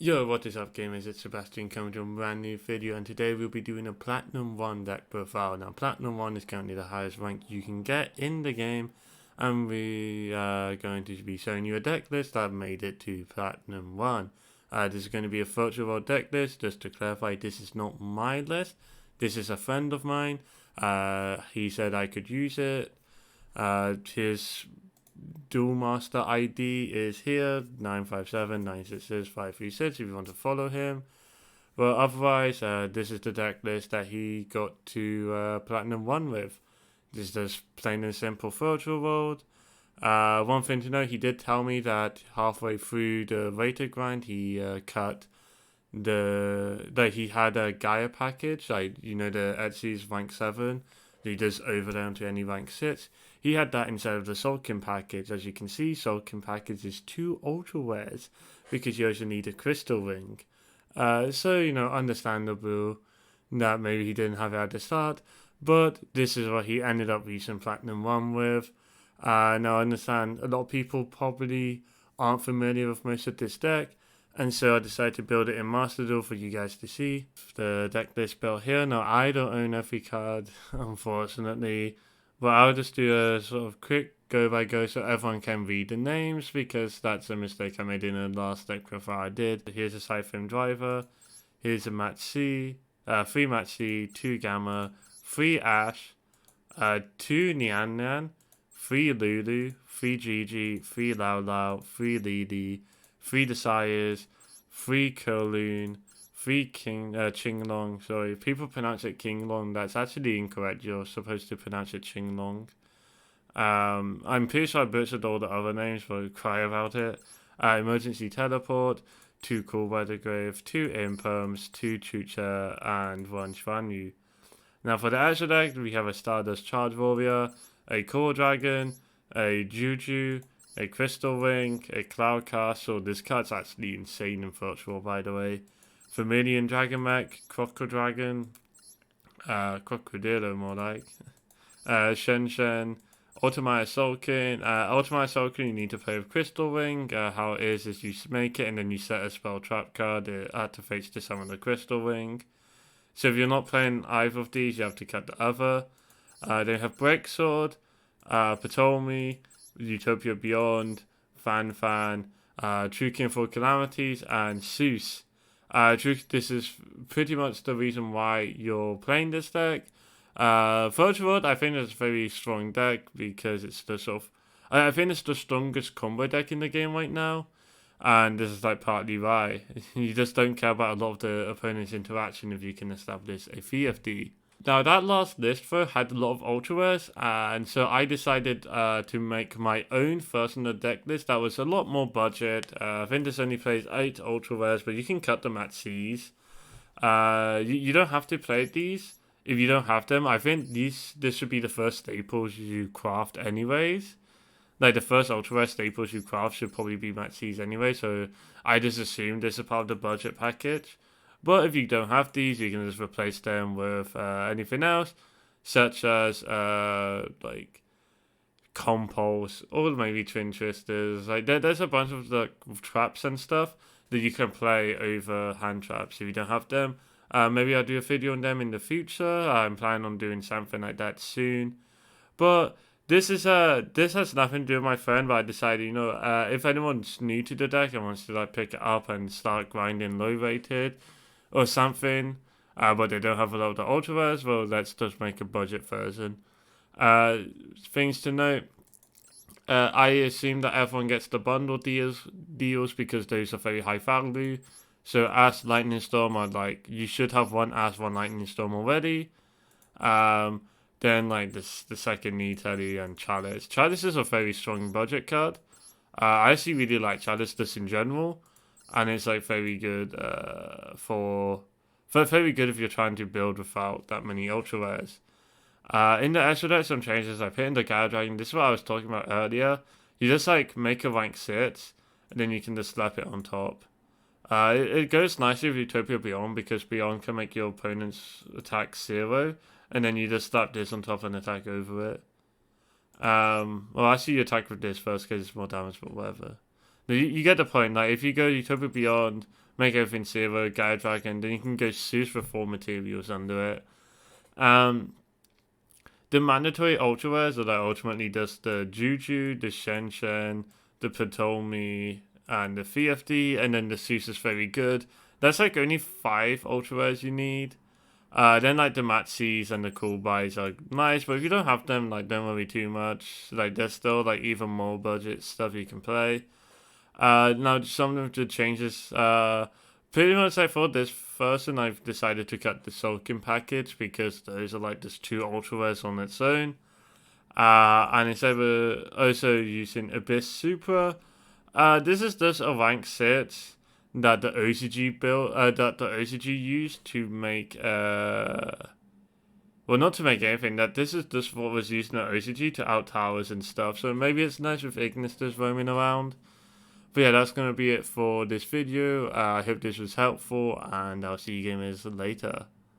Yo, what is up gamers, it's Sebastian coming to a brand new video, and today we'll be doing a Platinum 1 deck profile. Now Platinum 1 is currently the highest rank you can get in the game, and we are going to be showing you a deck list that made it to Platinum 1. This is going to be a virtual world deck list. Just to clarify, this is not my list, this is a friend of mine. He said I could use it. His Duel Master ID is here, 957-966-536 if you want to follow him. But otherwise, this is the deck list that he got to Platinum 1 with. This is just plain and simple virtual world. One thing to know, he did tell me that halfway through the rated grind, he cut that he had a Gaia package, like, you know, the Etsy's rank 7, that he does over down to any rank 6. He had that instead of the Sulkin package. As you can see, Sulkin package is 2 ultra rares because you also need a crystal ring. So, you know, understandable that maybe he didn't have it at the start, but this is what he ended up reaching Platinum 1 with. Now I understand a lot of people probably aren't familiar with most of this deck, and so I decided to build it in Master Duel for you guys to see. The deck list built here. Now I don't own every card, unfortunately, but I'll just do a sort of quick go by go so everyone can read the names, because that's a mistake I made in the last deck profile I did. Here's a Siphon Driver, here's a Match C, 3 Match C, 2 Gamma, 3 Ash, 2 Nian Nian, 3 Lulu, 3 Gigi, 3 Lao Lao, 3 Lili, 3 Desires, 3 Kowloon, 3 Qinglong. Sorry, people pronounce it Qinglong. That's actually incorrect. You're supposed to pronounce it Qinglong. I'm pretty sure I butchered all the other names, but cry about it. Emergency Teleport, 2 Cool by the Grave, 2 Imperms, 2 Chucha, and 1 Chuanyu. Now for the extra deck, we have a Stardust Charge Warrior, a Core Dragon, a Juju, a Crystal Ring, a Cloud Castle. This card's actually insane in virtual, by the way. Vermilion Dragon Mech, Crocodile, Crocodilo more like. Shen Shen, Ultimate Sulkin. Ultimate Sulkin, you need to play with Crystal Ring. How it is you make it and then you set a spell trap card. It activates to summon the Crystal Ring. So if you're not playing either of these, you have to cut the other. Then you have Break Sword, Ptolemy, Utopia Beyond, Fan, True King for Calamities, and Seuss. This is pretty much the reason why you're playing this deck. Virtual World, I think it's a very strong deck because it's the sort of, I think it's the strongest combo deck in the game right now, and this is like partly why. You just don't care about a lot of the opponent's interaction if you can establish a VFD. Now that last list though had a lot of ultra rares, and so I decided to make my own personal deck list that was a lot more budget. I think this only plays 8 ultra rares, but you can cut them at C's. You don't have to play these if you don't have them. I think this should be the first staples you craft anyways. Like the first ultra rare staples you craft should probably be Match C's anyway, so I just assumed this is part of the budget package. But if you don't have these, you can just replace them with anything else, such as like Compulse or maybe Twin Twisters. Like there's a bunch of like traps and stuff that you can play over hand traps if you don't have them. Maybe I'll do a video on them in the future. I'm planning on doing something like that soon. But this has nothing to do with my friend, but I decided, you know, if anyone's new to the deck and wants to like pick it up and start grinding low rated or something, but they don't have a lot of the ultra rares, well, let's just make a budget version. Things to note, I assume that everyone gets the bundle deals because those are very high value. So Ash, Lightning Storm are like, you should have 1 Ash, 1 Lightning Storm already. Then like the second need Teddy and Chalice. Chalice is a very strong budget card. I actually really like Chalice just in general, and it's like very good very good if you're trying to build without that many ultra rares. In the extra deck, some changes I put in the Gaia Dragon. This is what I was talking about earlier. You just like make a rank 6, and then you can just slap it on top. It goes nicely with Utopia Beyond because Beyond can make your opponent's attack 0, and then you just slap this on top and attack over it. Well, actually you attack with this first because it's more damage, but whatever. You get the point. Like if you go Utopia Beyond, make everything silver, get a dragon, then you can go Zeus for 4 materials under it. The mandatory ultra rares are like ultimately just the Juju, the Shen Shen, the Ptolemy, and the VFD, and then the Zeus is very good. That's like only 5 ultra rares you need. Then like the Matsis and the cool buys are nice, but if you don't have them, like don't worry too much. Like there's still like even more budget stuff you can play. Now some of the changes, pretty much like for this version, I've decided to cut the Sulkin package because those are like just 2 ultra rares on its own. And instead of also using Abyss Supra, this is just a rank set that the OCG built, that the OCG used to make, well, not to make anything, that this is just what was used in the OCG to out towers and stuff, so maybe it's nice with Ignis just roaming around. But yeah, that's going to be it for this video. I hope this was helpful, and I'll see you gamers later.